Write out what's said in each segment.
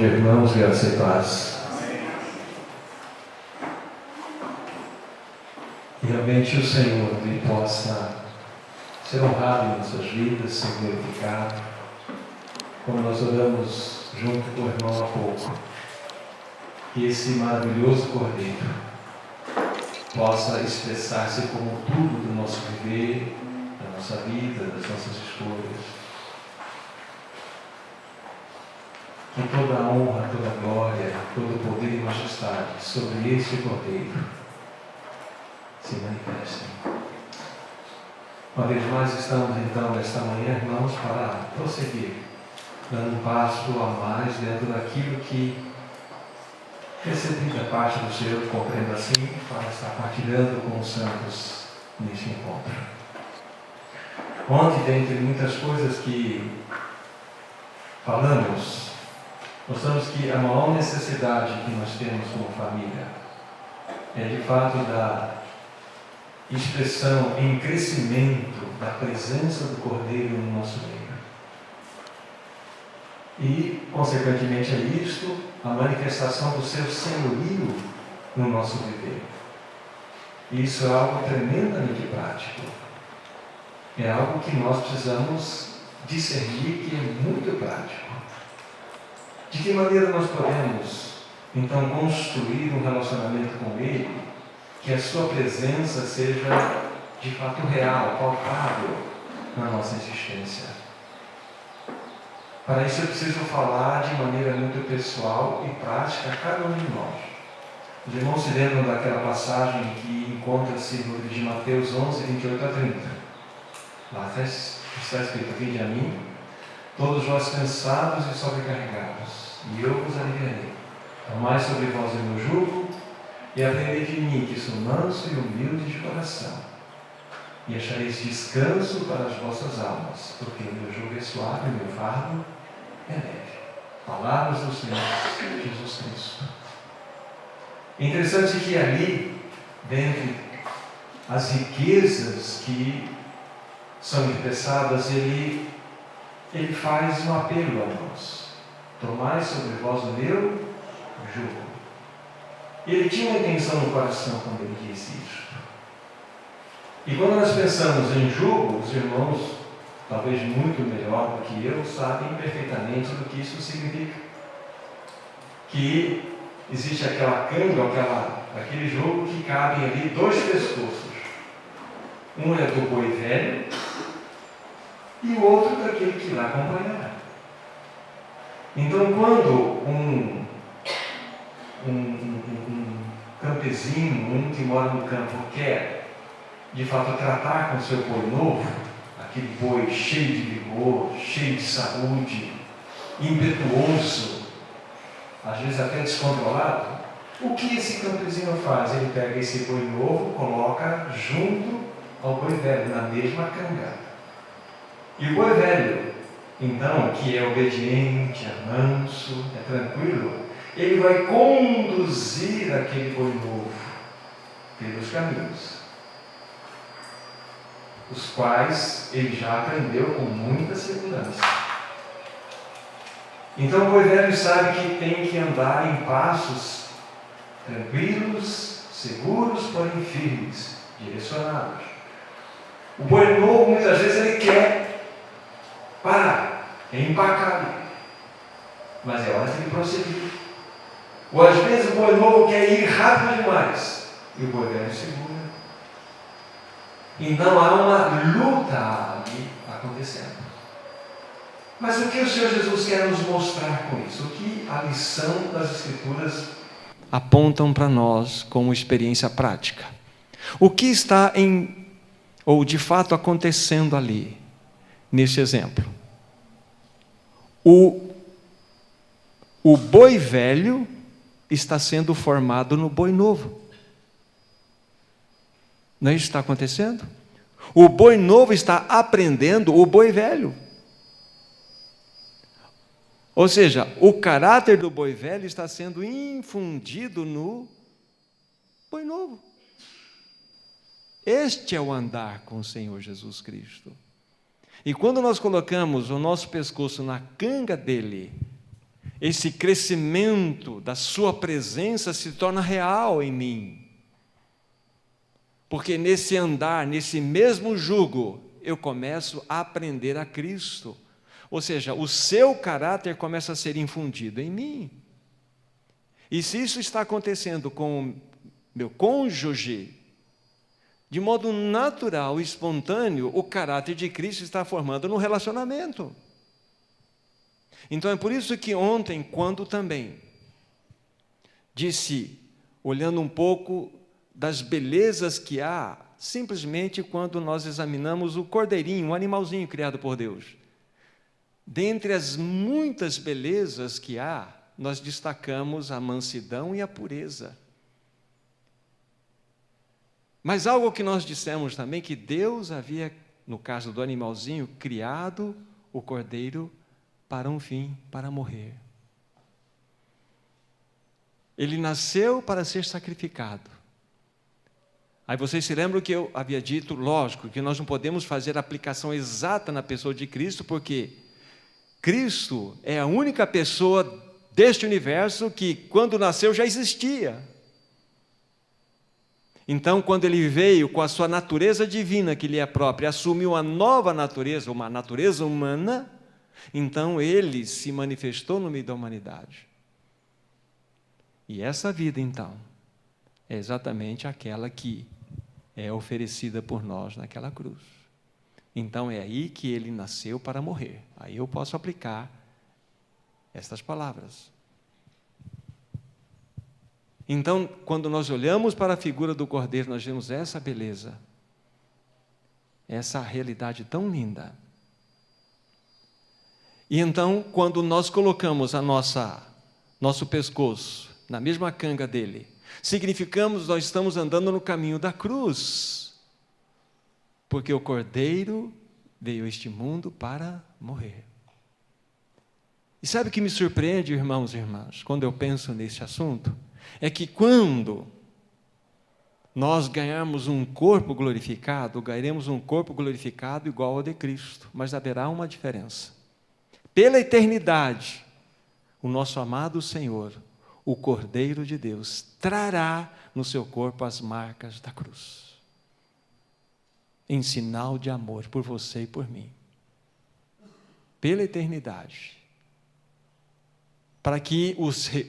dia, irmãos, graça e paz. E realmente o Senhor Ele possa ser honrado em nossas vidas, ser glorificado, como nós oramos junto com o irmão há pouco. Que esse maravilhoso Cordeiro possa expressar-se como tudo do nosso viver, da nossa vida, das nossas escolhas. Que toda a honra, toda a glória, todo o poder e majestade sobre este Cordeiro se manifestem. Uma vez mais estamos então nesta manhã, irmãos, para prosseguir, dando um passo a mais dentro daquilo que recebi da parte do Senhor, compreendo assim, para estar partilhando com os santos neste encontro. Ontem, dentre muitas coisas que falamos, mostramos que a maior necessidade que nós temos como família é de fato da expressão em crescimento da presença do Cordeiro no nosso meio. E, consequentemente a isto, a manifestação do seu senhorio no nosso viver. Isso é algo tremendamente prático. É algo que nós precisamos discernir que é muito prático. De que maneira nós podemos, então, construir um relacionamento com Ele, que a sua presença seja, de fato, real, palpável na nossa existência? Para isso eu preciso falar de maneira muito pessoal e prática a cada um de nós. Os irmãos se lembram daquela passagem que encontra-se no livro de Mateus 11, 28 a 30. Lá está escrito: vinde a mim, todos vós cansados e sobrecarregados, e eu vos aliviarei. Tomai sobre vós o meu jugo, e aprendei de mim, que sou manso e humilde de coração, e achareis descanso para as vossas almas, porque o meu jugo é suave e o meu fardo é leve. Palavras do Senhor Jesus Cristo. É interessante que ali, dentre as riquezas que são expressadas, ele faz um apelo a nós: tomai sobre vós o meu jugo. Ele tinha uma intenção no coração quando ele disse isso. E quando nós pensamos em jugo, os irmãos, talvez muito melhor do que eu, sabem perfeitamente do que isso significa. Que existe aquela canga, aquele jugo que cabem ali dois pescoços. Um é do boi velho e o outro daquele que irá acompanhar. Então, quando um campezinho, um que mora no campo, quer de fato tratar com o seu boi novo, aquele boi cheio de vigor, cheio de saúde, impetuoso, às vezes até descontrolado, o que esse campezinho faz? Ele pega esse boi novo, coloca junto ao boi velho, na mesma canga. E o boi velho, então, que é obediente, é manso, é tranquilo, ele vai conduzir aquele boi novo pelos caminhos, os quais ele já aprendeu com muita segurança. Então o boi velho sabe que tem que andar em passos tranquilos, seguros, porém firmes, direcionados. O boi novo, muitas vezes, ele quer parar, é empacado, mas é hora de ele prosseguir. Ou às vezes o boi novo quer ir rápido demais e o boi velho segura. Então há uma luta ali acontecendo. Mas o que o Senhor Jesus quer nos mostrar com isso? O que a lição das Escrituras apontam para nós como experiência prática? O que está ou de fato acontecendo ali, nesse exemplo? O boi velho está sendo formado no boi novo. Não é isso que está acontecendo? O boi novo está aprendendo o boi velho. Ou seja, o caráter do boi velho está sendo infundido no boi novo. Este é o andar com o Senhor Jesus Cristo. E quando nós colocamos o nosso pescoço na canga dele, esse crescimento da sua presença se torna real em mim. Porque nesse andar, nesse mesmo jugo, eu começo a aprender a Cristo. Ou seja, o seu caráter começa a ser infundido em mim. E se isso está acontecendo com o meu cônjuge, de modo natural e espontâneo, o caráter de Cristo está formando no relacionamento. Então é por isso que ontem, quando também disse, olhando um pouco das belezas que há, simplesmente quando nós examinamos o cordeirinho, um animalzinho criado por Deus. Dentre as muitas belezas que há, nós destacamos a mansidão e a pureza. Mas algo que nós dissemos também, que Deus havia, no caso do animalzinho, criado o cordeiro para um fim, para morrer. Ele nasceu para ser sacrificado. Aí vocês se lembram que eu havia dito, lógico, que nós não podemos fazer a aplicação exata na pessoa de Cristo, porque Cristo é a única pessoa deste universo que, quando nasceu, já existia. Então, quando ele veio com a sua natureza divina, que lhe é própria, assumiu uma nova natureza, uma natureza humana, então ele se manifestou no meio da humanidade. E essa vida, então, é exatamente aquela que é oferecida por nós naquela cruz. Então, é aí que ele nasceu para morrer. Aí eu posso aplicar estas palavras. Então, quando nós olhamos para a figura do Cordeiro, nós vemos essa beleza, essa realidade tão linda. E então, quando nós colocamos nosso pescoço na mesma canga dele, significamos nós estamos andando no caminho da cruz, porque o Cordeiro veio a este mundo para morrer. E sabe o que me surpreende, irmãos e irmãs, quando eu penso nesse assunto? É que quando nós ganharmos um corpo glorificado, ganharemos um corpo glorificado igual ao de Cristo, mas haverá uma diferença. Pela eternidade, o nosso amado Senhor, o Cordeiro de Deus, trará no seu corpo as marcas da cruz, em sinal de amor por você e por mim. Pela eternidade. Para que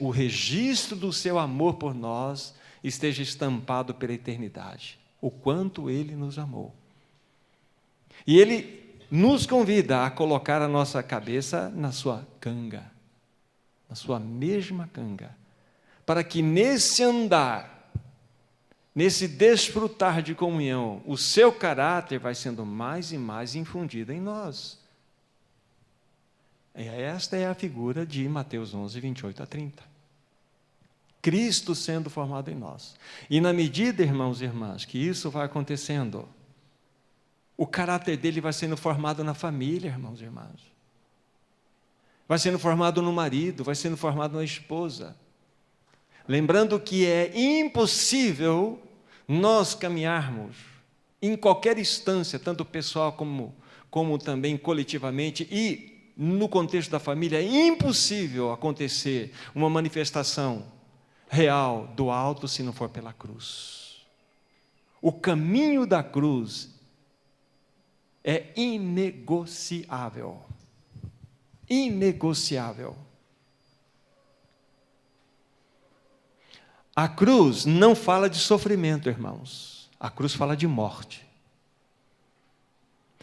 o registro do seu amor por nós esteja estampado pela eternidade, o quanto Ele nos amou. E Ele nos convida a colocar a nossa cabeça na sua canga, na sua mesma canga, para que nesse andar, nesse desfrutar de comunhão, o seu caráter vai sendo mais e mais infundido em nós. Esta é a figura de Mateus 11, 28 a 30. Cristo sendo formado em nós. E na medida, irmãos e irmãs, que isso vai acontecendo, o caráter dele vai sendo formado na família, irmãos e irmãs. Vai sendo formado no marido, vai sendo formado na esposa. Lembrando que é impossível nós caminharmos em qualquer instância, tanto pessoal como também coletivamente, e no contexto da família, é impossível acontecer uma manifestação real do alto se não for pela cruz. O caminho da cruz é inegociável. Inegociável. A cruz não fala de sofrimento, irmãos. A cruz fala de morte.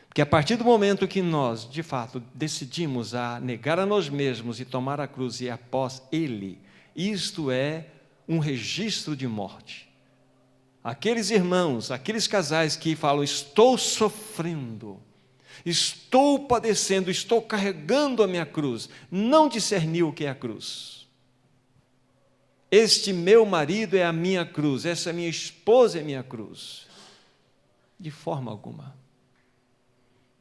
Porque a partir do momento que nós, de fato, decidimos a negar a nós mesmos e tomar a cruz e após Ele, isto é um registro de morte. Aqueles irmãos, aqueles casais que falam, estou sofrendo, estou padecendo, estou carregando a minha cruz, não discerniu o que é a cruz. Este meu marido é a minha cruz, essa minha esposa é a minha cruz. De forma alguma.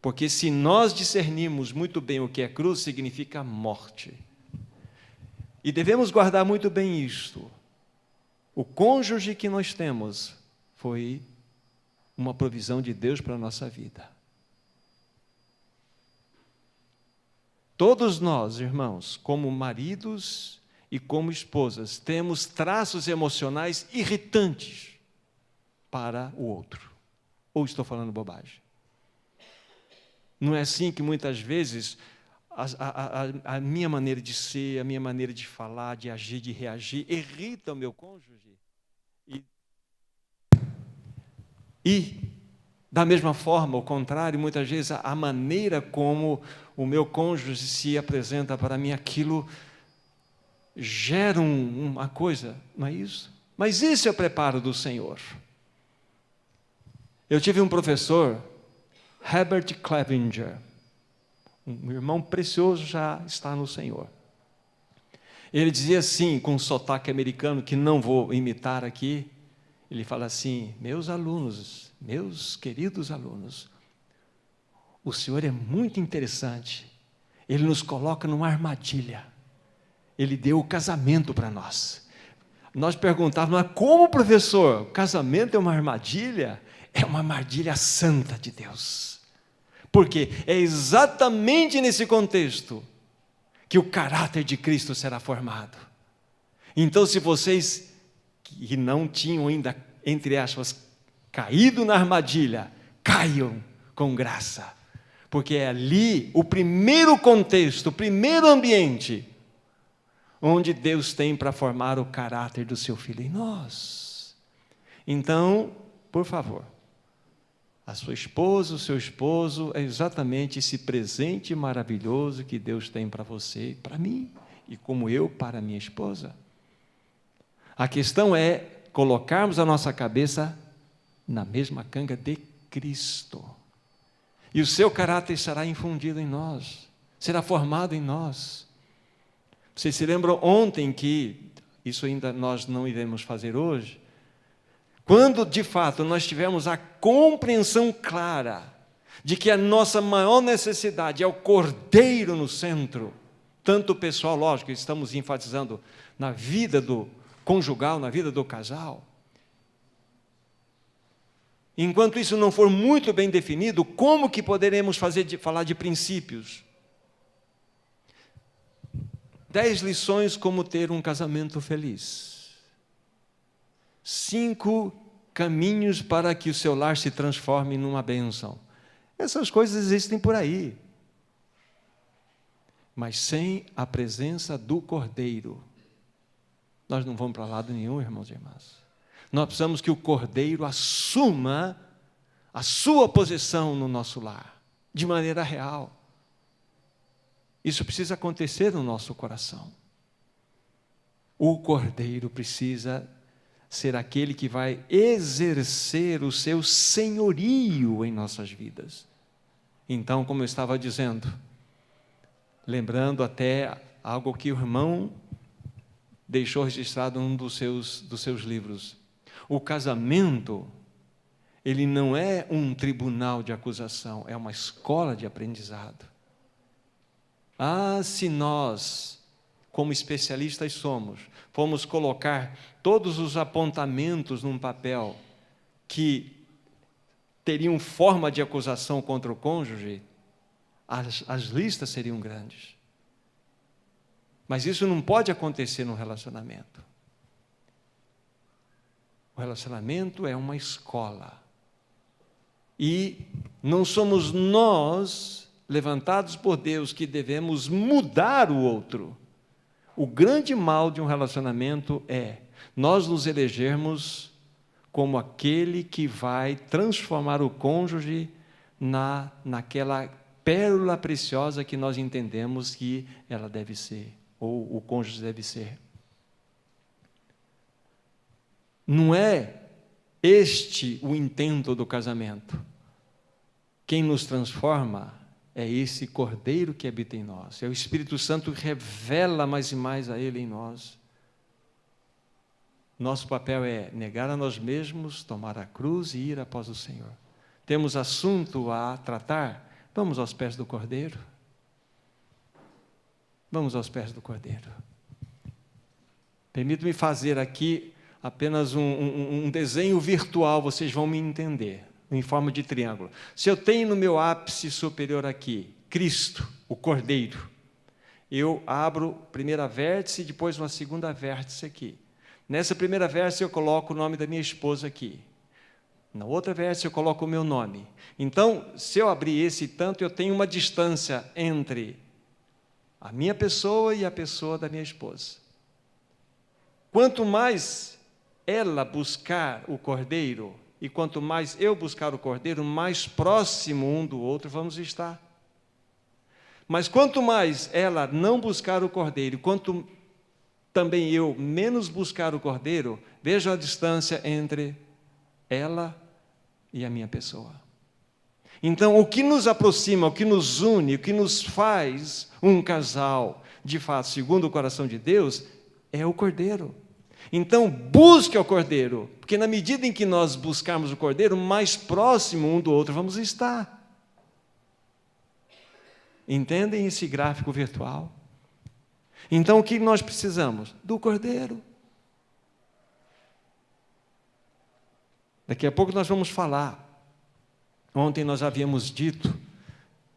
Porque se nós discernimos muito bem o que é cruz, significa morte. E devemos guardar muito bem isto. O cônjuge que nós temos foi uma provisão de Deus para a nossa vida. Todos nós, irmãos, como maridos e como esposas, temos traços emocionais irritantes para o outro. Ou estou falando bobagem? Não é assim que muitas vezes a minha maneira de ser, a minha maneira de falar, de agir, de reagir, irrita o meu cônjuge? E da mesma forma, ao contrário, muitas vezes a maneira como o meu cônjuge se apresenta para mim, aquilo gera uma coisa, não é isso? Mas isso é o preparo do Senhor. Eu tive um professor, Herbert Clevenger, um irmão precioso, já está no Senhor. Ele dizia assim, com um sotaque americano, que não vou imitar aqui, ele fala assim: meus alunos, meus queridos alunos, o Senhor é muito interessante, Ele nos coloca numa armadilha, Ele deu o casamento para nós. Nós perguntávamos: mas como, professor? O casamento é uma armadilha? É uma armadilha santa de Deus, porque é exatamente nesse contexto que o caráter de Cristo será formado. Então, se vocês que não tinham ainda, entre aspas, caído na armadilha, caiam com graça, porque é ali o primeiro contexto, o primeiro ambiente onde Deus tem para formar o caráter do seu Filho em nós. Então, por favor, a sua esposa, o seu esposo, é exatamente esse presente maravilhoso que Deus tem para você e para mim, e como eu para minha esposa. A questão é colocarmos a nossa cabeça na mesma canga de Cristo. E o seu caráter será infundido em nós, será formado em nós. Vocês se lembram ontem que, isso ainda nós não iremos fazer hoje, quando de fato nós tivermos a compreensão clara de que a nossa maior necessidade é o Cordeiro no centro, tanto pessoal, lógico, estamos enfatizando na vida do conjugal, na vida do casal. Enquanto isso não for muito bem definido, como que poderemos falar de princípios? 10 lições como ter um casamento feliz. 5 caminhos para que o seu lar se transforme numa bênção. Essas coisas existem por aí. Mas sem a presença do Cordeiro, nós não vamos para lado nenhum, irmãos e irmãs. Nós precisamos que o Cordeiro assuma a sua posição no nosso lar, de maneira real. Isso precisa acontecer no nosso coração. O Cordeiro precisa ser aquele que vai exercer o seu senhorio em nossas vidas. Então, como eu estava dizendo, lembrando até algo que o irmão deixou registrado em um dos seus livros. O casamento, ele não é um tribunal de acusação, é uma escola de aprendizado. Se nós, como especialistas fomos colocar todos os apontamentos num papel que teriam forma de acusação contra o cônjuge, as listas seriam grandes. Mas isso não pode acontecer num relacionamento. O relacionamento é uma escola. E não somos nós, levantados por Deus, que devemos mudar o outro. O grande mal de um relacionamento é nós nos elegermos como aquele que vai transformar o cônjuge naquela pérola preciosa que nós entendemos que ela deve ser, ou o cônjuge deve ser. Não é este o intento do casamento. Quem nos transforma é esse Cordeiro que habita em nós. É o Espírito Santo que revela mais e mais a Ele em nós. Nosso papel é negar a nós mesmos, tomar a cruz e ir após o Senhor. Temos assunto a tratar? Vamos aos pés do Cordeiro. Vamos aos pés do Cordeiro. Permita-me fazer aqui apenas um desenho virtual, vocês vão me entender, em forma de triângulo. Se eu tenho no meu ápice superior aqui, Cristo, o Cordeiro, eu abro primeira vértice e depois uma segunda vértice aqui. Nessa primeira vértice eu coloco o nome da minha esposa aqui. Na outra vértice eu coloco o meu nome. Então, se eu abrir esse tanto, eu tenho uma distância entre a minha pessoa e a pessoa da minha esposa. Quanto mais ela buscar o cordeiro, e quanto mais eu buscar o cordeiro, mais próximo um do outro vamos estar. Mas quanto mais ela não buscar o cordeiro, quanto também eu menos buscar o cordeiro, vejo a distância entre ela e a minha pessoa. Então, o que nos aproxima, o que nos une, o que nos faz um casal, de fato, segundo o coração de Deus, é o cordeiro. Então, busque o cordeiro, porque na medida em que nós buscarmos o cordeiro, mais próximo um do outro vamos estar. Entendem esse gráfico virtual? Então, o que nós precisamos? Do cordeiro. Daqui a pouco nós vamos falar. Ontem nós havíamos dito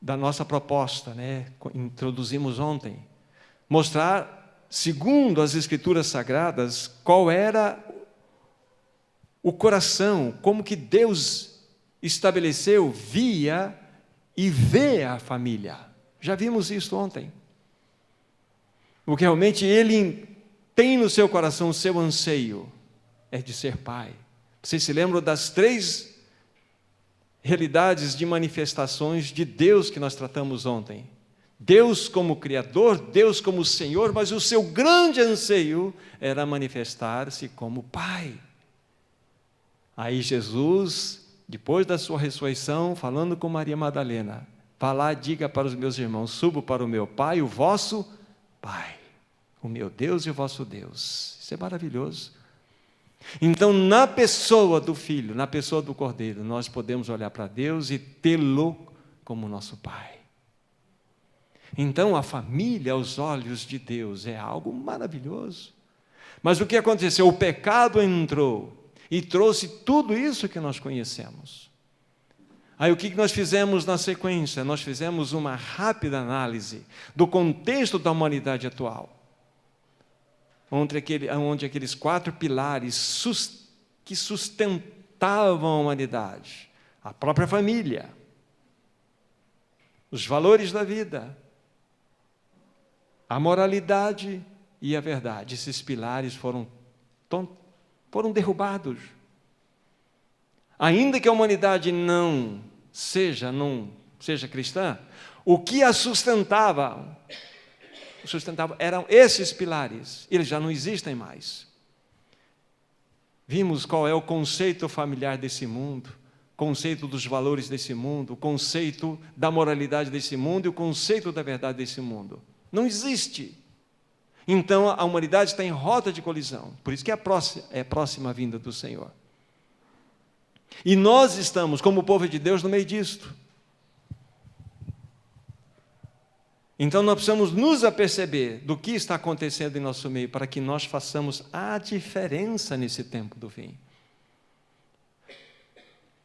da nossa proposta, introduzimos ontem, mostrar, segundo as Escrituras Sagradas, qual era o coração, como que Deus estabeleceu, via e vê a família. Já vimos isso ontem. Porque realmente Ele tem no seu coração o seu anseio, é de ser pai. Vocês se lembram das 3 realidades de manifestações de Deus que nós tratamos ontem? Deus como Criador, Deus como Senhor, mas o seu grande anseio era manifestar-se como Pai. Aí Jesus, depois da sua ressurreição, falando com Maria Madalena, vá lá, diga para os meus irmãos, subo para o meu Pai, o vosso Pai, o meu Deus e o vosso Deus. Isso é maravilhoso. Então, na pessoa do Filho, na pessoa do Cordeiro, nós podemos olhar para Deus e tê-lo como nosso Pai. Então, a família aos olhos de Deus é algo maravilhoso. Mas o que aconteceu? O pecado entrou e trouxe tudo isso que nós conhecemos. Aí o que nós fizemos na sequência? Nós fizemos uma rápida análise do contexto da humanidade atual. Onde aqueles 4 pilares que sustentavam a humanidade, a própria família, os valores da vida, a moralidade e a verdade, esses pilares foram derrubados. Ainda que a humanidade não seja cristã, o que a sustentava eram esses pilares, eles já não existem mais. Vimos qual é o conceito familiar desse mundo, conceito dos valores desse mundo, o conceito da moralidade desse mundo e o conceito da verdade desse mundo. Não existe. Então a humanidade está em rota de colisão, por isso que é a próxima vinda do Senhor. E nós estamos, como povo de Deus, no meio disto. Então, nós precisamos nos aperceber do que está acontecendo em nosso meio, para que nós façamos a diferença nesse tempo do fim.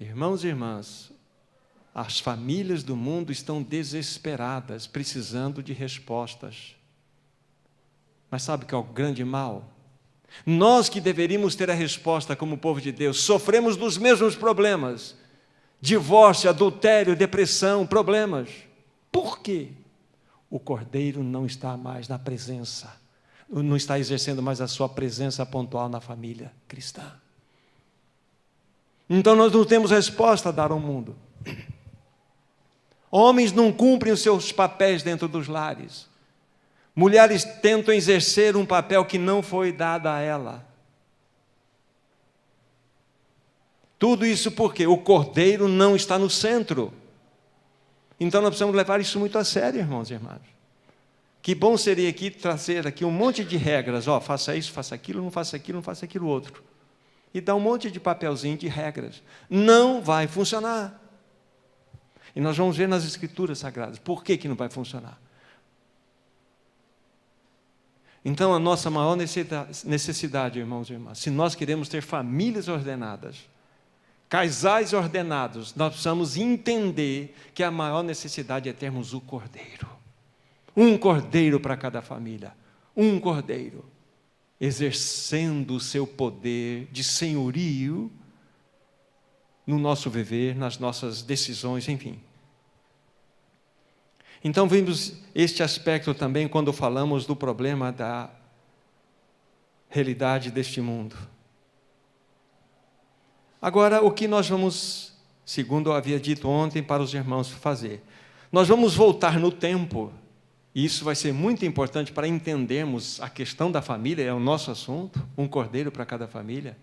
Irmãos e irmãs, as famílias do mundo estão desesperadas, precisando de respostas. Mas sabe o que é o grande mal? Nós que deveríamos ter a resposta como povo de Deus, sofremos dos mesmos problemas. Divórcio, adultério, depressão, problemas. Por quê? O Cordeiro não está mais na presença, não está exercendo mais a sua presença pontual na família cristã. Então nós não temos resposta a dar ao mundo. Homens não cumprem os seus papéis dentro dos lares. Mulheres tentam exercer um papel que não foi dado a ela. Tudo isso porque o Cordeiro não está no centro. Então nós precisamos levar isso muito a sério, irmãos e irmãs. Que bom seria aqui trazer aqui um monte de regras, faça isso, faça aquilo, não faça aquilo outro. E dar um monte de papelzinho de regras. Não vai funcionar. E nós vamos ver nas Escrituras Sagradas por que não vai funcionar. Então a nossa maior necessidade, irmãos e irmãs, se nós queremos ter famílias ordenadas, casais ordenados, nós precisamos entender que a maior necessidade é termos o Cordeiro. Um cordeiro para cada família. Um cordeiro. Exercendo o seu poder de senhorio no nosso viver, nas nossas decisões, enfim. Então, vimos este aspecto também quando falamos do problema da realidade deste mundo. Agora, o que nós vamos, segundo eu havia dito ontem para os irmãos, fazer? Nós vamos voltar no tempo, e isso vai ser muito importante para entendermos a questão da família, é o nosso assunto, um cordeiro para cada família.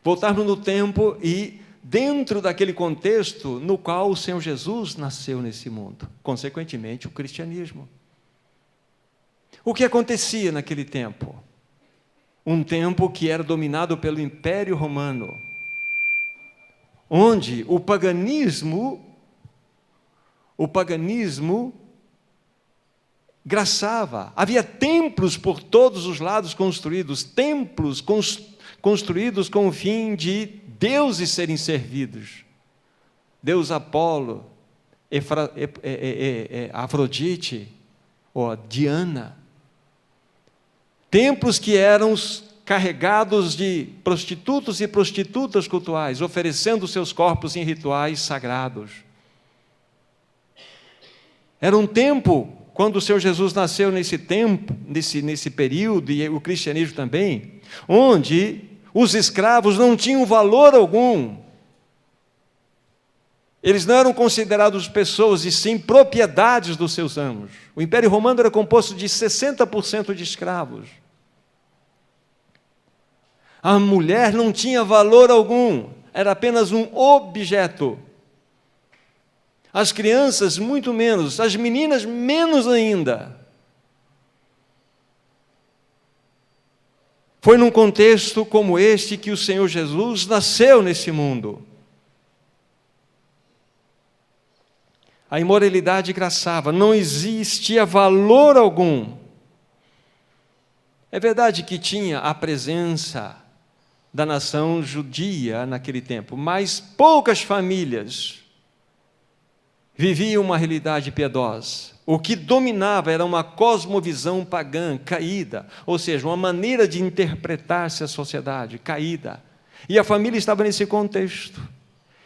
Voltarmos no tempo e dentro daquele contexto no qual o Senhor Jesus nasceu nesse mundo, consequentemente o cristianismo. O que acontecia naquele tempo? Um tempo que era dominado pelo Império Romano, onde o paganismo graçava. Havia templos por todos os lados construídos, templos construídos com o fim de deuses serem servidos. Deus Apolo, Afrodite, ou Diana. Templos que eram carregados de prostitutos e prostitutas cultuais, oferecendo seus corpos em rituais sagrados. Era um tempo, quando o Senhor Jesus nasceu nesse tempo, nesse período, e o cristianismo também, onde os escravos não tinham valor algum. Eles não eram considerados pessoas, e sim propriedades dos seus amos. O Império Romano era composto de 60% de escravos. A mulher não tinha valor algum, era apenas um objeto. As crianças, muito menos, as meninas, menos ainda. Foi num contexto como este que o Senhor Jesus nasceu nesse mundo. A imoralidade graçava, não existia valor algum. É verdade que tinha a presença da nação judia naquele tempo, mas poucas famílias viviam uma realidade piedosa. O que dominava era uma cosmovisão pagã, caída, ou seja, uma maneira de interpretar-se a sociedade, caída. E a família estava nesse contexto.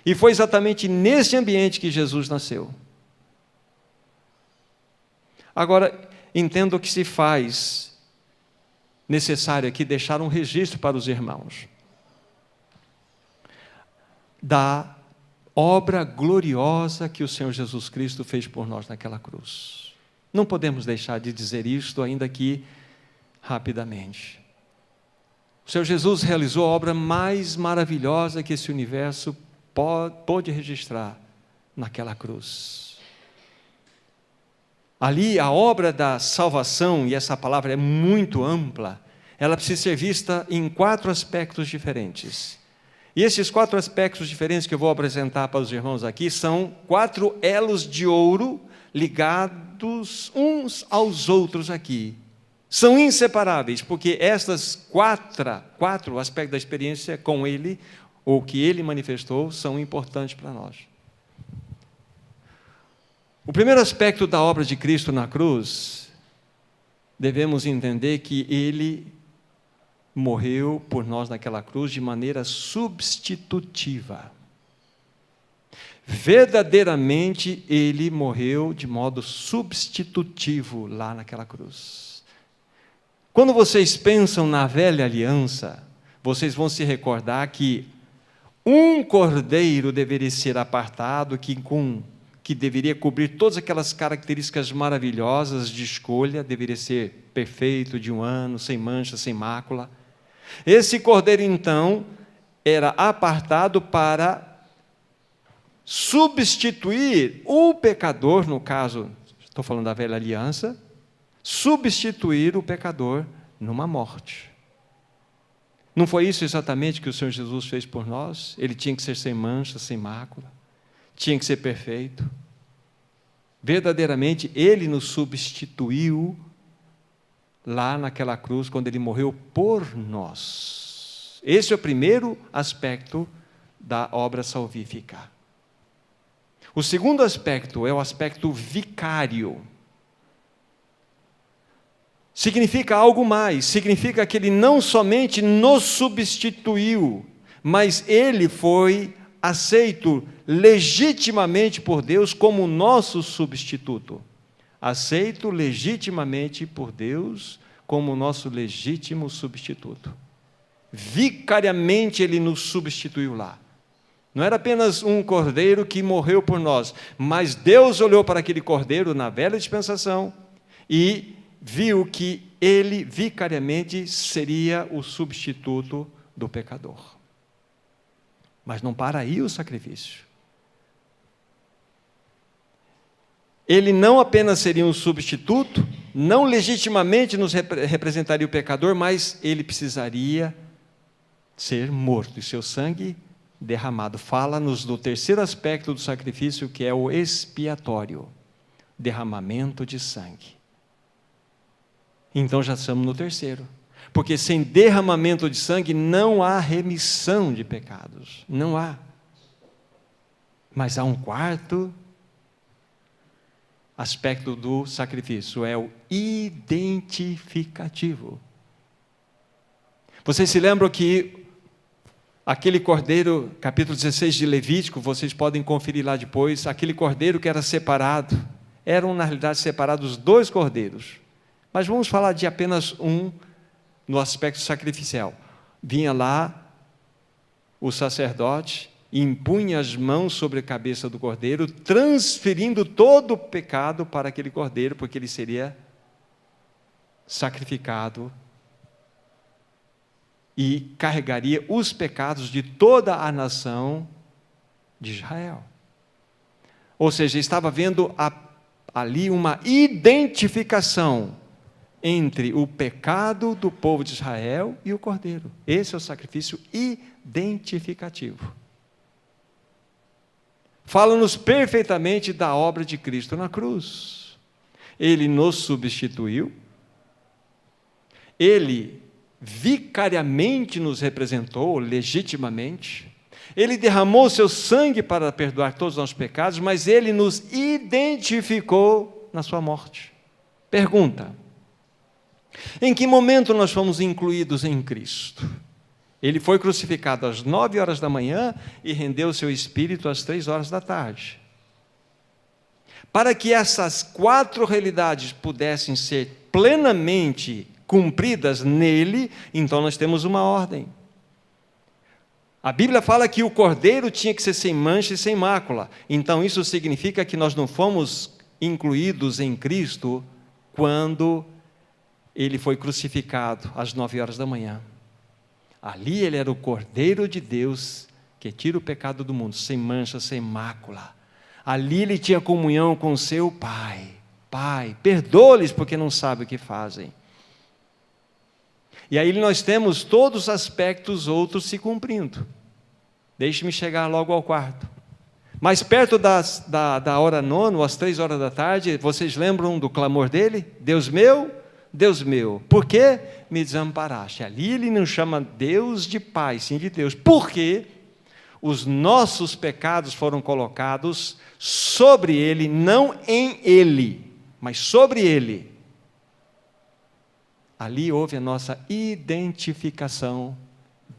E foi exatamente nesse ambiente que Jesus nasceu. Agora, entendo que se faz necessário aqui deixar um registro para os irmãos da obra gloriosa que o Senhor Jesus Cristo fez por nós naquela cruz. Não podemos deixar de dizer isto, ainda que rapidamente. O Senhor Jesus realizou a obra mais maravilhosa que esse universo pôde registrar naquela cruz. Ali, a obra da salvação, e essa palavra é muito ampla, ela precisa ser vista em 4 aspectos diferentes. E esses 4 aspectos diferentes que eu vou apresentar para os irmãos aqui são 4 elos de ouro ligados uns aos outros aqui. São inseparáveis, porque estas 4 aspectos da experiência com Ele, ou que Ele manifestou, são importantes para nós. O primeiro aspecto da obra de Cristo na cruz, devemos entender que Ele morreu por nós naquela cruz de maneira substitutiva. Verdadeiramente, Ele morreu de modo substitutivo lá naquela cruz. Quando vocês pensam na velha aliança, vocês vão se recordar que um cordeiro deveria ser apartado, que deveria cobrir todas aquelas características maravilhosas de escolha, deveria ser perfeito, de 1 ano, sem mancha, sem mácula. Esse cordeiro, então, era apartado para substituir o pecador, no caso, estou falando da velha aliança, substituir o pecador numa morte. Não foi isso exatamente que o Senhor Jesus fez por nós? Ele tinha que ser sem mancha, sem mácula, tinha que ser perfeito. Verdadeiramente, Ele nos substituiu lá naquela cruz, quando Ele morreu por nós. Esse é o primeiro aspecto da obra salvífica. O segundo aspecto é o aspecto vicário. significa algo mais, significa que Ele não somente nos substituiu, mas Ele foi aceito legitimamente por Deus como nosso substituto. Aceito legitimamente por Deus como nosso legítimo substituto. Vicariamente Ele nos substituiu lá. Não era apenas um cordeiro que morreu por nós, mas Deus olhou para aquele cordeiro na velha dispensação e viu que ele vicariamente seria o substituto do pecador. Mas não para aí o sacrifício. Ele não apenas seria um substituto, não legitimamente nos representaria o pecador, mas ele precisaria ser morto e seu sangue derramado. Fala-nos do terceiro aspecto do sacrifício, que é o expiatório, derramamento de sangue. Então já estamos no terceiro, porque sem derramamento de sangue não há remissão de pecados, não há. Mas há um quarto aspecto do sacrifício, é o identificativo. Vocês se lembram que aquele cordeiro, capítulo 16 de Levítico, vocês podem conferir lá depois, aquele cordeiro que era separado, eram na realidade separados 2 cordeiros, mas vamos falar de apenas um no aspecto sacrificial. Vinha lá o sacerdote, impunha as mãos sobre a cabeça do cordeiro, transferindo todo o pecado para aquele cordeiro, porque ele seria sacrificado e carregaria os pecados de toda a nação de Israel. Ou seja, estava havendo ali uma identificação entre o pecado do povo de Israel e o cordeiro. Esse é o sacrifício identificativo. Fala-nos perfeitamente da obra de Cristo na cruz. Ele nos substituiu, Ele vicariamente nos representou, legitimamente, Ele derramou seu sangue para perdoar todos os nossos pecados, mas Ele nos identificou na sua morte. Pergunta: em que momento nós fomos incluídos em Cristo? Ele foi crucificado às 9 horas da manhã e rendeu seu espírito às 3 horas da tarde. Para que essas 4 realidades pudessem ser plenamente cumpridas nele, então nós temos uma ordem. A Bíblia fala que o cordeiro tinha que ser sem mancha e sem mácula. Então isso significa que nós não fomos incluídos em Cristo quando ele foi crucificado às 9 horas da manhã. Ali ele era o Cordeiro de Deus que tira o pecado do mundo, sem mancha, sem mácula. Ali ele tinha comunhão com seu Pai. Pai, perdoa-lhes porque não sabem o que fazem. E aí nós temos todos os aspectos outros se cumprindo. Deixe-me chegar logo ao quarto. Mais perto da hora 9, às 3 horas da tarde, vocês lembram do clamor dele? Deus meu, por que me desamparaste? Ali ele não chama Deus de Pai, sim de Deus. Porque os nossos pecados foram colocados sobre ele, não em ele, mas sobre ele. Ali houve a nossa identificação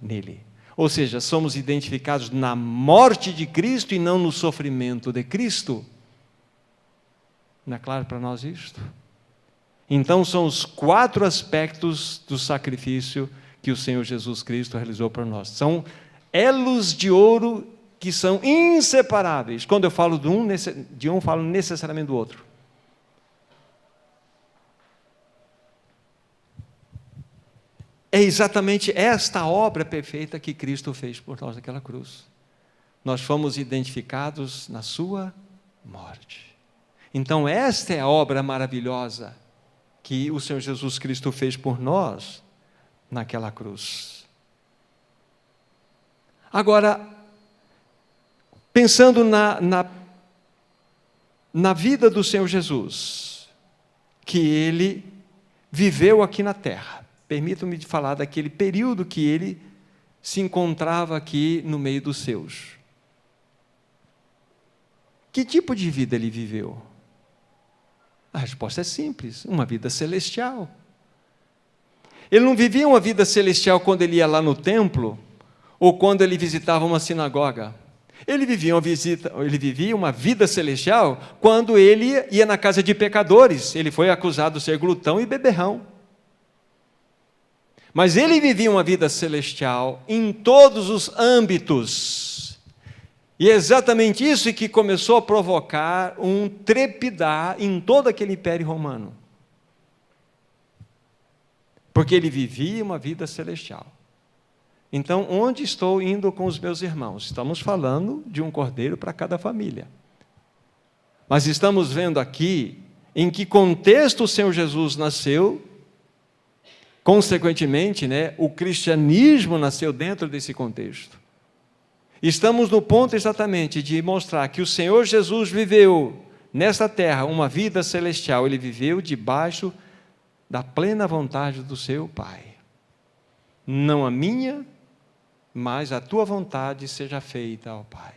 nele. Ou seja, somos identificados na morte de Cristo e não no sofrimento de Cristo. Não é claro para nós isto? Então, são os 4 aspectos do sacrifício que o Senhor Jesus Cristo realizou para nós. São elos de ouro que são inseparáveis. Quando eu falo de um, falo necessariamente do outro. É exatamente esta obra perfeita que Cristo fez por nós naquela cruz. Nós fomos identificados na sua morte. Então, esta é a obra maravilhosa que o Senhor Jesus Cristo fez por nós naquela cruz. Agora, pensando na vida do Senhor Jesus, que Ele viveu aqui na terra, permitam-me falar daquele período que Ele se encontrava aqui no meio dos seus. Que tipo de vida Ele viveu? A resposta é simples, uma vida celestial. Ele não vivia uma vida celestial quando ele ia lá no templo ou quando ele visitava uma sinagoga. Ele vivia uma vida celestial quando ele ia na casa de pecadores. Ele foi acusado de ser glutão e beberrão. Mas ele vivia uma vida celestial em todos os âmbitos. E é exatamente isso que começou a provocar um trepidar em todo aquele império romano. Porque ele vivia uma vida celestial. Então, onde estou indo com os meus irmãos? Estamos falando de um cordeiro para cada família. Mas estamos vendo aqui em que contexto o Senhor Jesus nasceu. Consequentemente, o cristianismo nasceu dentro desse contexto. Estamos no ponto exatamente de mostrar que o Senhor Jesus viveu nesta terra uma vida celestial. Ele viveu debaixo da plena vontade do seu Pai. Não a minha, mas a tua vontade seja feita, ó Pai.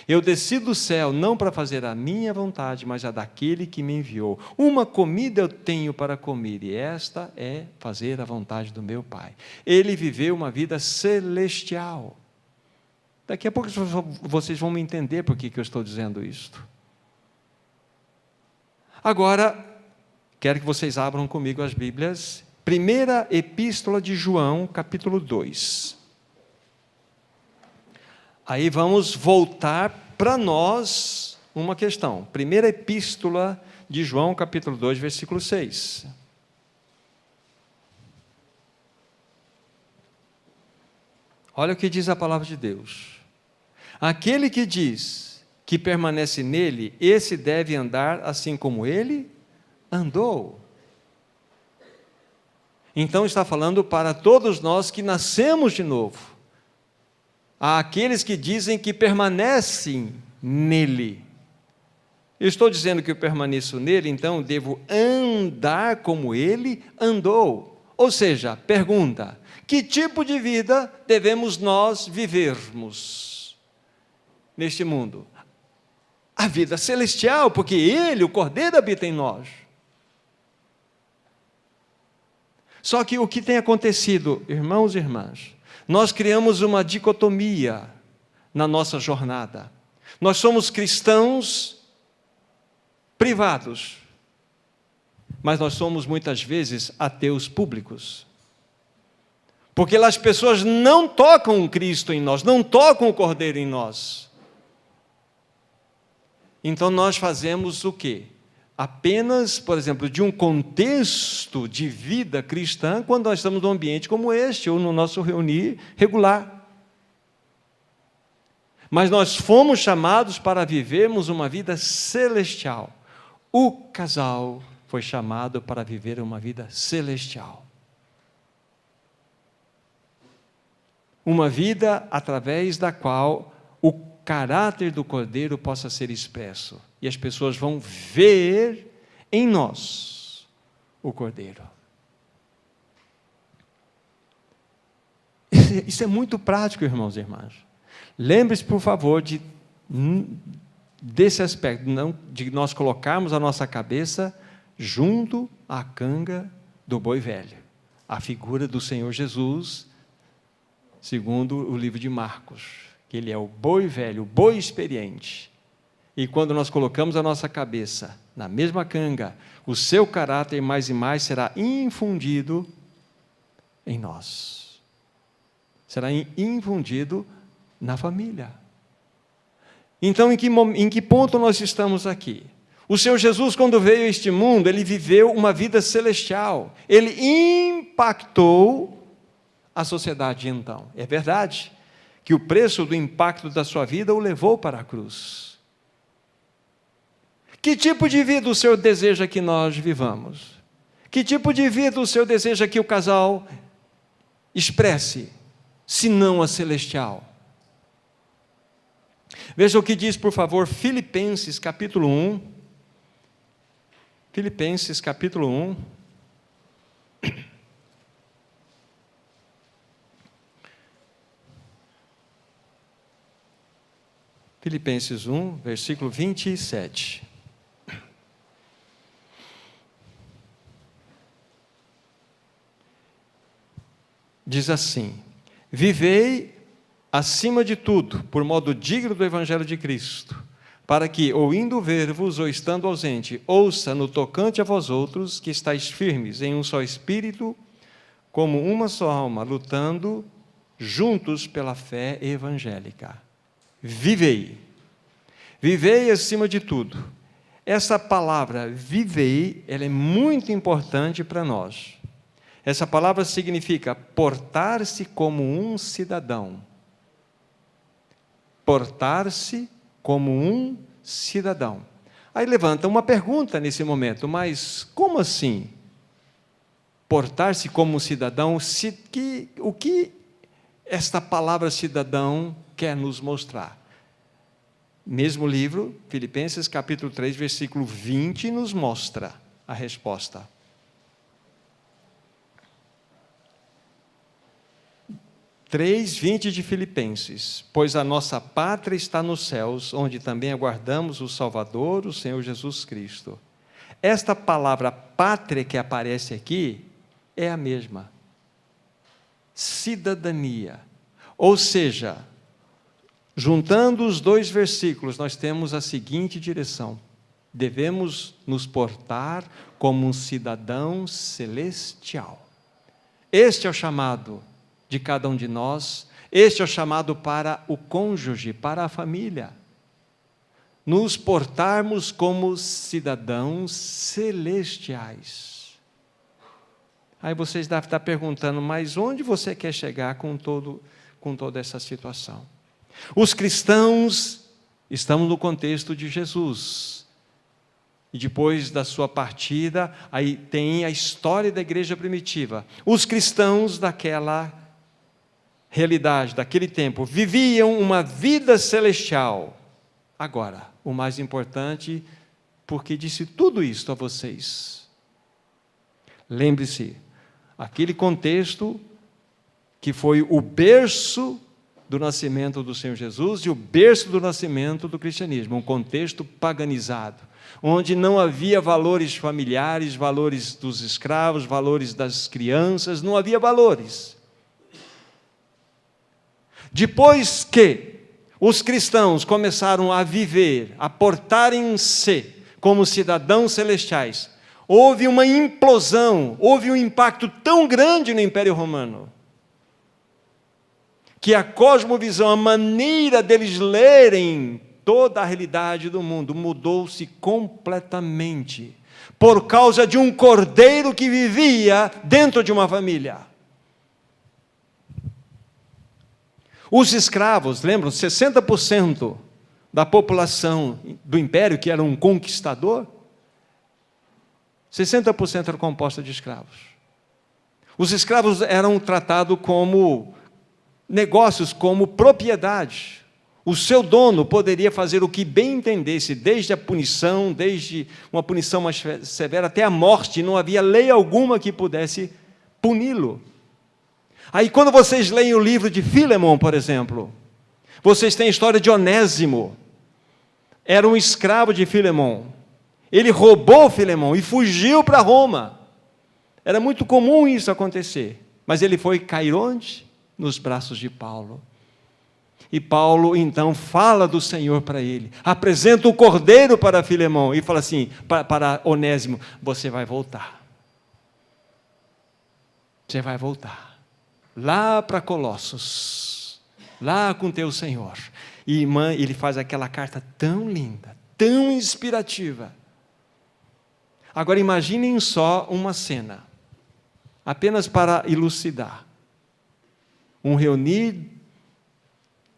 Eu desci do céu não para fazer a minha vontade, mas a daquele que me enviou. Uma comida eu tenho para comer, e esta é fazer a vontade do meu Pai. Ele viveu uma vida celestial. Daqui a pouco vocês vão me entender por que eu estou dizendo isto. Agora, quero que vocês abram comigo as Bíblias. Primeira Epístola de João, capítulo 2. Aí vamos voltar para nós uma questão. Primeira Epístola de João, capítulo 2, versículo 6. Olha o que diz a palavra de Deus. Aquele que diz que permanece nele, esse deve andar assim como ele andou. Então está falando para todos nós que nascemos de novo. Há aqueles que dizem que permanecem nele. Eu estou dizendo que eu permaneço nele, então devo andar como ele andou. Ou seja, pergunta: que tipo de vida devemos nós vivermos neste mundo? A vida celestial, porque ele, o Cordeiro, habita em nós. Só que o que tem acontecido, irmãos e irmãs, nós criamos uma dicotomia na nossa jornada. Nós somos cristãos privados, mas nós somos muitas vezes ateus públicos. Porque as pessoas não tocam Cristo em nós, não tocam o Cordeiro em nós. Então nós fazemos o quê? Apenas, por exemplo, de um contexto de vida cristã, quando nós estamos num ambiente como este, ou no nosso reunir regular. Mas nós fomos chamados para vivermos uma vida celestial. O casal foi chamado para viver uma vida celestial. Uma vida através da qual o caráter do Cordeiro possa ser expresso. E as pessoas vão ver em nós o Cordeiro. Isso é muito prático, irmãos e irmãs. Lembre-se, por favor, desse aspecto, de nós colocarmos a nossa cabeça junto à canga do boi velho. A figura do Senhor Jesus, segundo o livro de Marcos, que ele é o boi velho, o boi experiente. E quando nós colocamos a nossa cabeça na mesma canga, o seu caráter mais e mais será infundido em nós. Será infundido na família. Então, em que ponto nós estamos aqui? O Senhor Jesus, quando veio a este mundo, ele viveu uma vida celestial. Ele impactou a sociedade então. É verdade que o preço do impacto da sua vida o levou para a cruz. Que tipo de vida o Senhor deseja que nós vivamos? Que tipo de vida o Senhor deseja que o casal expresse, se não a celestial? Veja o que diz, por favor, Filipenses capítulo 1. Filipenses capítulo 1. Filipenses 1, versículo 27. diz assim: vivei acima de tudo, por modo digno do Evangelho de Cristo, para que, ou indo ver-vos, ou estando ausente, ouça no tocante a vós outros, que estáis firmes em um só espírito, como uma só alma, lutando juntos pela fé evangélica. Vivei. Vivei acima de tudo. Essa palavra, vivei, ela é muito importante para nós. Essa palavra significa portar-se como um cidadão. Portar-se como um cidadão. Aí levanta uma pergunta nesse momento, mas como assim? Portar-se como um cidadão, o que esta palavra cidadão quer nos mostrar? Mesmo livro, Filipenses capítulo 3, versículo 20, nos mostra a resposta. 3:20 de Filipenses: pois a nossa pátria está nos céus, onde também aguardamos o Salvador, o Senhor Jesus Cristo. Esta palavra pátria que aparece aqui é a mesma. Cidadania. Ou seja, juntando os dois versículos, nós temos a seguinte direção: devemos nos portar como um cidadão celestial. Este é o chamado de cada um de nós, este é o chamado para o cônjuge, para a família. Nos portarmos como cidadãos celestiais. Aí vocês devem estar perguntando, mas onde você quer chegar com toda essa situação? Os cristãos estamos no contexto de Jesus. E depois da sua partida, aí tem a história da igreja primitiva. Os cristãos daquela realidade, daquele tempo, viviam uma vida celestial. Agora, o mais importante, porque disse tudo isso a vocês. Lembre-se, aquele contexto que foi o berço do nascimento do Senhor Jesus e o berço do nascimento do cristianismo, um contexto paganizado, onde não havia valores familiares, valores dos escravos, valores das crianças, não havia valores. Depois que os cristãos começaram a viver, a portarem-se como cidadãos celestiais, houve uma implosão, houve um impacto tão grande no Império Romano, que a cosmovisão, a maneira deles lerem toda a realidade do mundo, mudou-se completamente, por causa de um cordeiro que vivia dentro de uma família. Os escravos, lembram, 60% da população do império, que era um conquistador, 60% era composta de escravos. Os escravos eram tratados como negócios, como propriedade. O seu dono poderia fazer o que bem entendesse, desde a punição, desde uma punição mais severa até a morte, não havia lei alguma que pudesse puni-lo. Aí quando vocês leem o livro de Filemão, por exemplo, vocês têm a história de Onésimo. Era um escravo de Filemão. Ele roubou Filemão e fugiu para Roma. Era muito comum isso acontecer. Mas ele foi cair onde? Nos braços de Paulo. E Paulo então fala do Senhor para ele, apresenta o cordeiro para Filemão e fala assim, para Onésimo: você vai voltar. Você vai voltar. Lá para Colossos, lá com teu Senhor. E irmã, ele faz aquela carta tão linda, tão inspirativa. Agora imaginem só uma cena, apenas para elucidar. Um reunir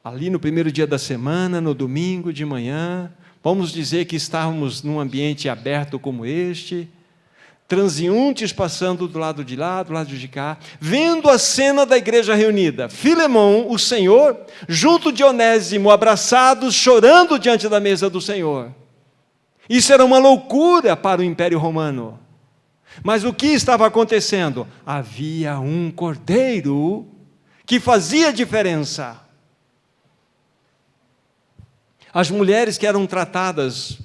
ali no primeiro dia da semana, no domingo de manhã, vamos dizer que estávamos num ambiente aberto como este, transeuntes passando do lado de lá, do lado de cá, vendo a cena da igreja reunida, Filemão, o Senhor, junto de Onésimo, abraçados, chorando diante da mesa do Senhor. Isso era uma loucura para o Império Romano. Mas o que estava acontecendo? Havia um cordeiro que fazia diferença. As mulheres que eram tratadas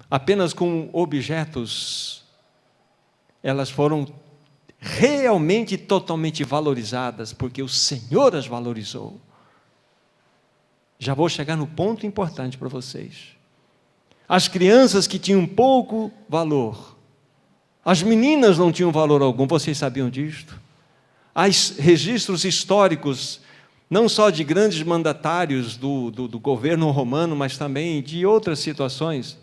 apenas com objetos, elas foram realmente e totalmente valorizadas, porque o Senhor as valorizou. Já vou chegar no ponto importante para vocês. As crianças que tinham pouco valor, as meninas não tinham valor algum, vocês sabiam disto? Há registros históricos, não só de grandes mandatários do governo romano, mas também de outras situações,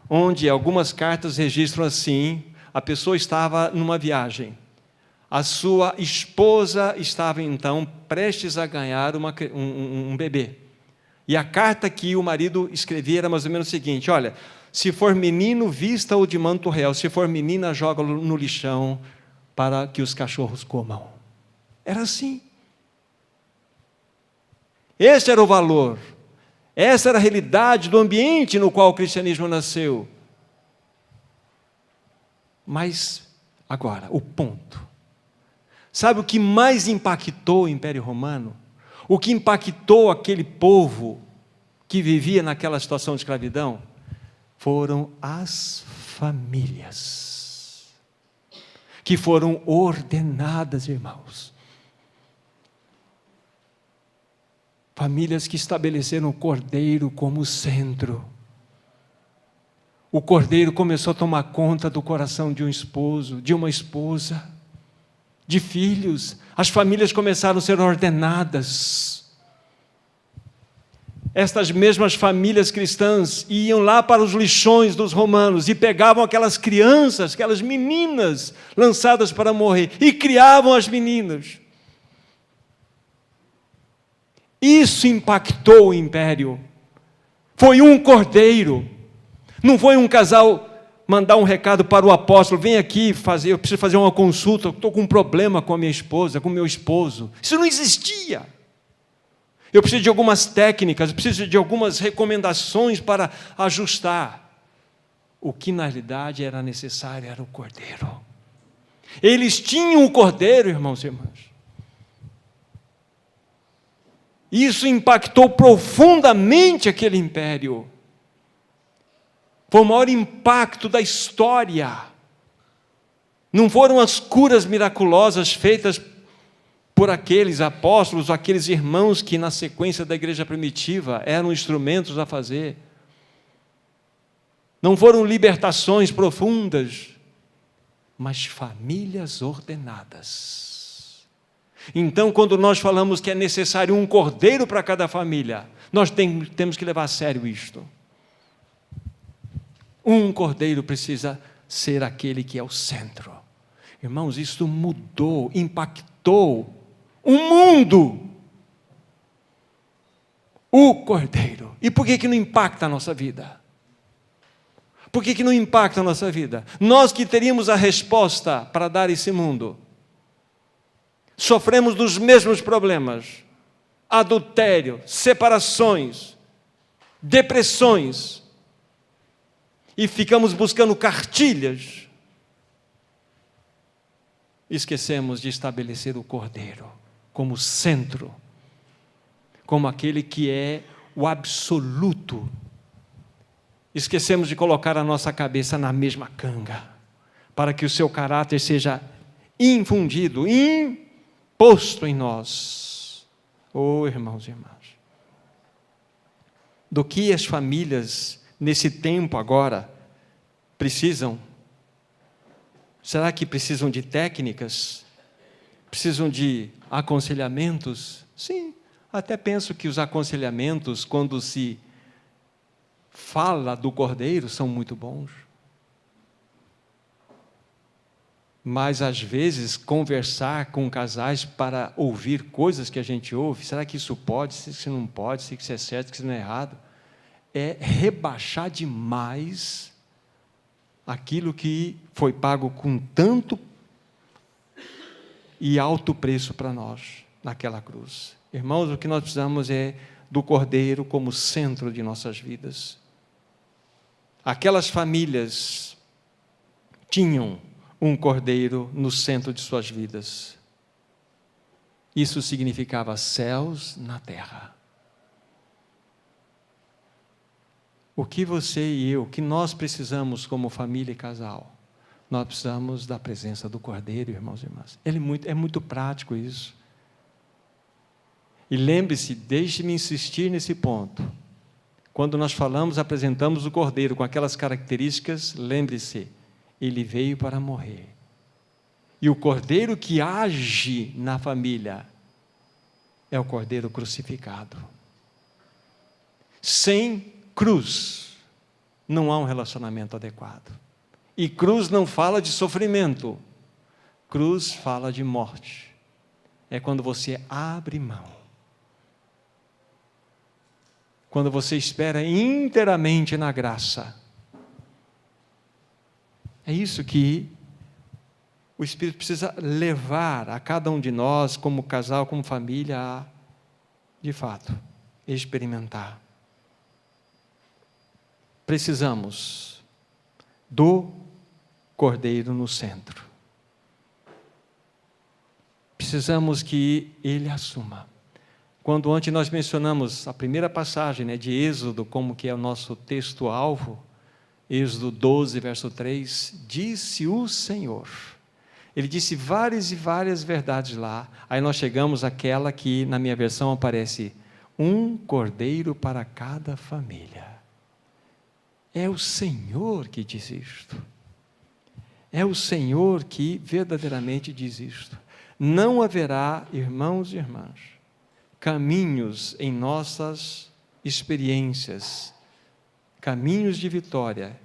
onde algumas cartas registram assim: a pessoa estava numa viagem, a sua esposa estava então prestes a ganhar um bebê, e a carta que o marido escrevia era mais ou menos o seguinte: olha, se for menino, vista-o de manto real, se for menina, joga-o no lixão para que os cachorros comam. Era assim. Esse era o valor, essa era a realidade do ambiente no qual o cristianismo nasceu. Mas, agora, o ponto. Sabe o que mais impactou o Império Romano? O que impactou aquele povo que vivia naquela situação de escravidão? Foram as famílias, que foram ordenadas, irmãos. Famílias que estabeleceram o cordeiro como centro. O cordeiro começou a tomar conta do coração de um esposo, de uma esposa, de filhos. As famílias começaram a ser ordenadas. Estas mesmas famílias cristãs iam lá para os lixões dos romanos e pegavam aquelas crianças, aquelas meninas lançadas para morrer, e criavam as meninas. Isso impactou o império. Foi um cordeiro. Não foi um casal mandar um recado para o apóstolo: vem aqui eu preciso fazer uma consulta, eu estou com um problema com a minha esposa, com o meu esposo. Isso não existia. Eu preciso de algumas técnicas, eu preciso de algumas recomendações para ajustar. O que na realidade era necessário era o cordeiro. Eles tinham o cordeiro, irmãos e irmãs. Isso impactou profundamente aquele império. Foi o maior impacto da história. Não foram as curas miraculosas feitas por aqueles apóstolos, aqueles irmãos que na sequência da igreja primitiva eram instrumentos a fazer. Não foram libertações profundas, mas famílias ordenadas. Então, quando nós falamos que é necessário um cordeiro para cada família, nós temos que levar a sério isto. Um cordeiro precisa ser aquele que é o centro. Irmãos, isso mudou, impactou o mundo. O cordeiro. E por que não impacta a nossa vida? Por que não impacta a nossa vida? Nós que teríamos a resposta para dar a esse mundo, sofremos dos mesmos problemas: adultério, separações, depressões, e ficamos buscando cartilhas. Esquecemos de estabelecer o cordeiro como centro, como aquele que é o absoluto. Esquecemos de colocar a nossa cabeça na mesma canga, para que o seu caráter seja infundido, imposto em nós. Oh, irmãos e irmãs, do que as famílias nesse tempo agora precisam? Será que precisam de técnicas? Precisam de aconselhamentos? Sim, até penso que os aconselhamentos, quando se fala do cordeiro, são muito bons. Mas, às vezes, conversar com casais para ouvir coisas que a gente ouve, será que isso pode, se isso não pode, se isso é certo, se isso não é errado, é rebaixar demais aquilo que foi pago com tanto e alto preço para nós, naquela cruz. Irmãos, o que nós precisamos é do cordeiro como centro de nossas vidas. Aquelas famílias tinham um cordeiro no centro de suas vidas. Isso significava céus na terra. O que você e eu, o que nós precisamos como família e casal, nós precisamos da presença do Cordeiro, irmãos e irmãs. É muito prático isso. E lembre-se, deixe-me insistir nesse ponto. Quando nós falamos, apresentamos o Cordeiro com aquelas características, lembre-se, ele veio para morrer. E o Cordeiro que age na família é o Cordeiro crucificado. Sem cruz, não há um relacionamento adequado. E cruz não fala de sofrimento. Cruz fala de morte. É quando você abre mão. Quando você espera inteiramente na graça. É isso que o Espírito precisa levar a cada um de nós, como casal, como família, a, de fato, experimentar. Precisamos do Cordeiro no centro. Precisamos que Ele assuma. Quando ontem nós mencionamos a primeira passagem, de Êxodo, como que é o nosso texto-alvo, Êxodo 12, verso 3, disse o Senhor. Ele disse várias e várias verdades lá. Aí nós chegamos àquela que na minha versão aparece, um cordeiro para cada família. É o Senhor que diz isto. É o Senhor que verdadeiramente diz isto. Não haverá, irmãos e irmãs, caminhos em nossas experiências, caminhos de vitória,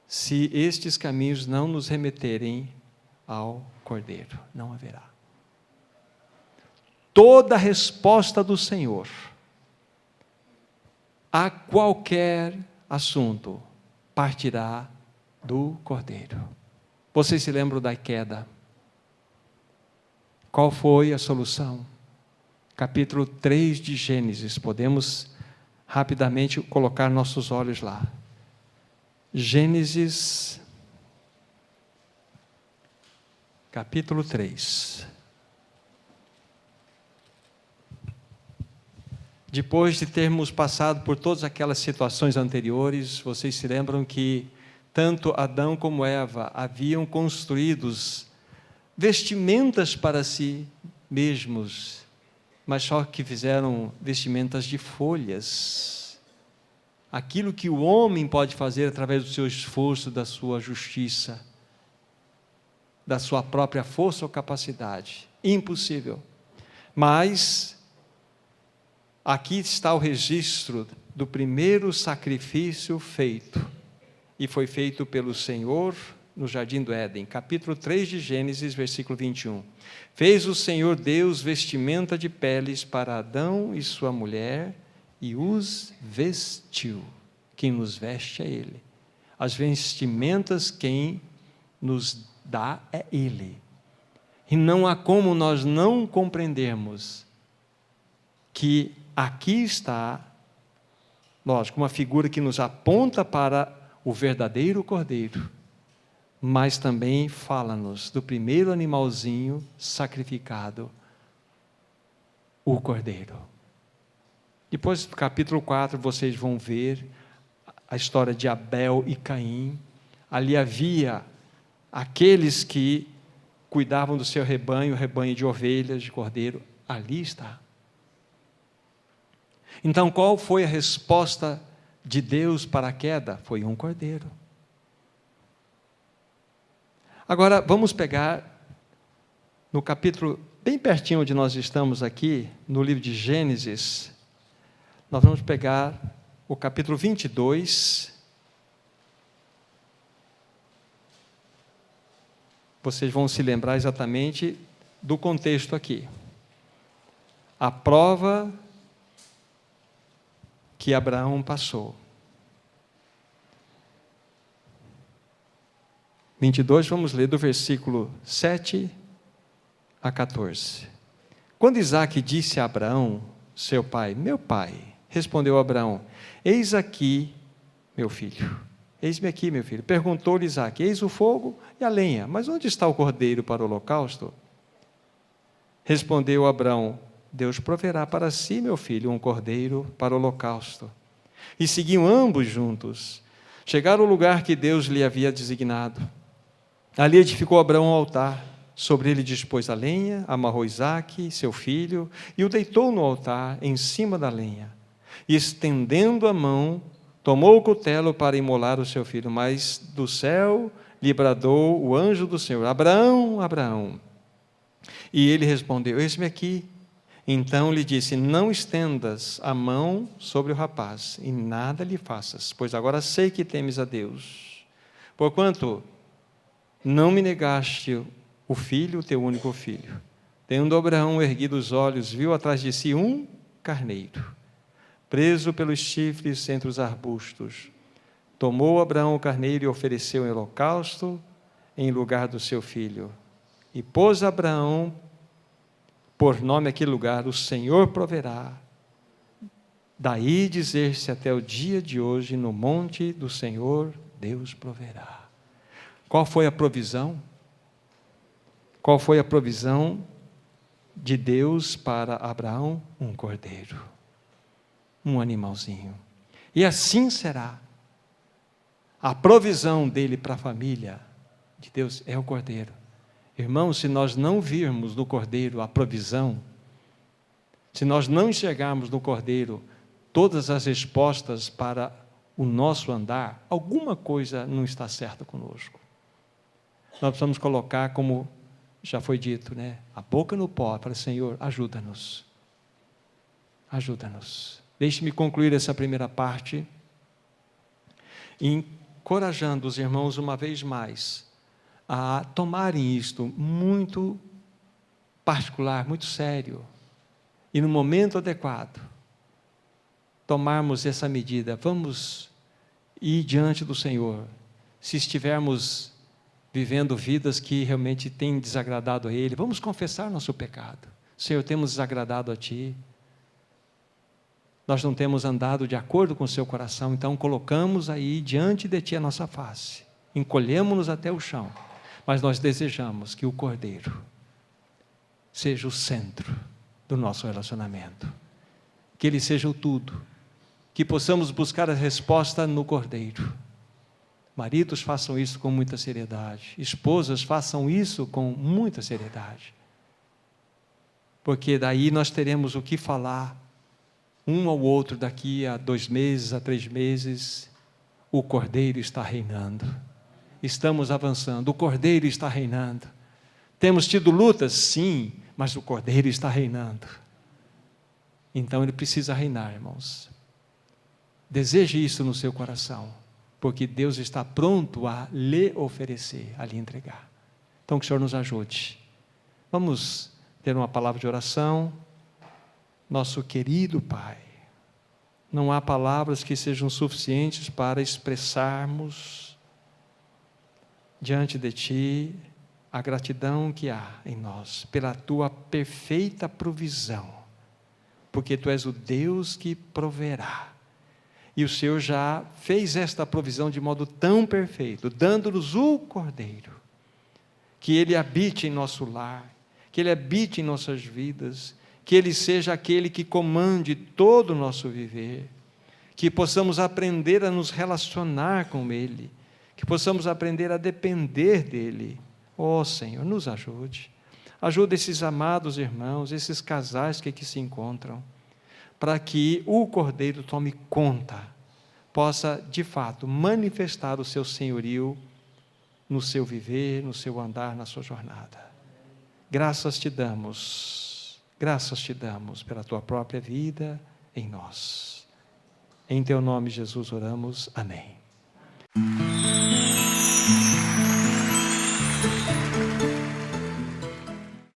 se estes caminhos não nos remeterem ao Cordeiro. Não haverá. Toda resposta do Senhor a qualquer assunto partirá do Cordeiro. Vocês se lembram da queda? Qual foi a solução? Capítulo 3 de Gênesis, podemos rapidamente colocar nossos olhos lá. Gênesis, capítulo 3. Depois de termos passado por todas aquelas situações anteriores, vocês se lembram que tanto Adão como Eva haviam construídos vestimentas para si mesmos, mas só que fizeram vestimentas de folhas. Aquilo que o homem pode fazer através do seu esforço, da sua justiça, da sua própria força ou capacidade. Impossível. Mas aqui está o registro do primeiro sacrifício feito, e foi feito pelo Senhor no Jardim do Éden, capítulo 3 de Gênesis, versículo 21. Fez o Senhor Deus vestimenta de peles para Adão e sua mulher, e os vestiu. Quem nos veste é Ele. As vestimentas quem nos dá é Ele. E não há como nós não compreendermos que aqui está, lógico, uma figura que nos aponta para o verdadeiro Cordeiro, mas também fala-nos do primeiro animalzinho sacrificado, o Cordeiro. Depois do capítulo 4, vocês vão ver a história de Abel e Caim. Ali havia aqueles que cuidavam do seu rebanho, rebanho de ovelhas, de cordeiro. Ali está. Então, qual foi a resposta de Deus para a queda? Foi um cordeiro. Agora, vamos pegar no capítulo, bem pertinho onde nós estamos aqui, no livro de Gênesis, nós vamos pegar o capítulo 22. Vocês vão se lembrar exatamente do contexto aqui. A prova que Abraão passou. 22, vamos ler do versículo 7 a 14. Quando Isaque disse a Abraão, seu pai, meu pai, respondeu Abraão, eis aqui, meu filho. Eis-me aqui, meu filho. Perguntou-lhe Isaque, eis o fogo e a lenha, mas onde está o cordeiro para o holocausto? Respondeu Abraão, Deus proverá para si, meu filho, um cordeiro para o holocausto. E seguiam ambos juntos. Chegaram ao lugar que Deus lhe havia designado. Ali edificou Abraão um altar, sobre ele dispôs a lenha, amarrou Isaque, seu filho, e o deitou no altar, em cima da lenha. E estendendo a mão, tomou o cutelo para imolar o seu filho, mas do céu lhe bradou o anjo do Senhor: Abraão, Abraão. E ele respondeu: eis-me aqui. Então lhe disse: não estendas a mão sobre o rapaz, e nada lhe faças, pois agora sei que temes a Deus, porquanto não me negaste o filho, o teu único filho. Tendo Abraão erguido os olhos, viu atrás de si um carneiro, preso pelos chifres entre os arbustos. Tomou Abraão o carneiro e ofereceu em holocausto em lugar do seu filho. E pôs Abraão por nome aquele lugar: o Senhor proverá. Daí dizer-se até o dia de hoje: no monte do Senhor Deus proverá. Qual foi a provisão? Qual foi a provisão de Deus para Abraão? Um cordeiro, um animalzinho. E assim será. A provisão dele para a família de Deus é o cordeiro. Irmãos, se nós não virmos no cordeiro a provisão, se nós não enxergarmos no cordeiro todas as respostas para o nosso andar, alguma coisa não está certa conosco. Nós precisamos colocar, como já foi dito, né, a boca no pó, para: Senhor, ajuda-nos. Ajuda-nos. Deixe-me concluir essa primeira parte, encorajando os irmãos uma vez mais a tomarem isto muito particular, muito sério, e no momento adequado, tomarmos essa medida. Vamos ir diante do Senhor, se estivermos vivendo vidas que realmente têm desagradado a Ele, vamos confessar nosso pecado. Senhor, temos desagradado a Ti, nós não temos andado de acordo com o Seu coração, então colocamos aí diante de Ti a nossa face, encolhemos-nos até o chão, mas nós desejamos que o Cordeiro seja o centro do nosso relacionamento, que Ele seja o tudo, que possamos buscar a resposta no Cordeiro. Maridos, façam isso com muita seriedade. Esposas, façam isso com muita seriedade. Porque daí nós teremos o que falar um ao outro daqui a 2 meses, a 3 meses. O Cordeiro está reinando. Estamos avançando. O Cordeiro está reinando. Temos tido lutas? Sim, mas o Cordeiro está reinando. Então ele precisa reinar, irmãos. Deseje isso no seu coração, porque Deus está pronto a lhe oferecer, a lhe entregar. Então que o Senhor nos ajude. Vamos ter uma palavra de oração. Nosso querido Pai, não há palavras que sejam suficientes para expressarmos diante de Ti a gratidão que há em nós, pela Tua perfeita provisão, porque Tu és o Deus que proverá. E o Senhor já fez esta provisão de modo tão perfeito, dando-nos o Cordeiro, que Ele habite em nosso lar, que Ele habite em nossas vidas, que Ele seja aquele que comande todo o nosso viver, que possamos aprender a nos relacionar com Ele, que possamos aprender a depender dEle. Ó Senhor, nos ajude. Ajuda esses amados irmãos, esses casais que aqui se encontram, para que o Cordeiro tome conta, possa de fato manifestar o seu senhorio no seu viver, no seu andar, na sua jornada. Graças te damos pela tua própria vida em nós. Em teu nome, Jesus, oramos. Amém.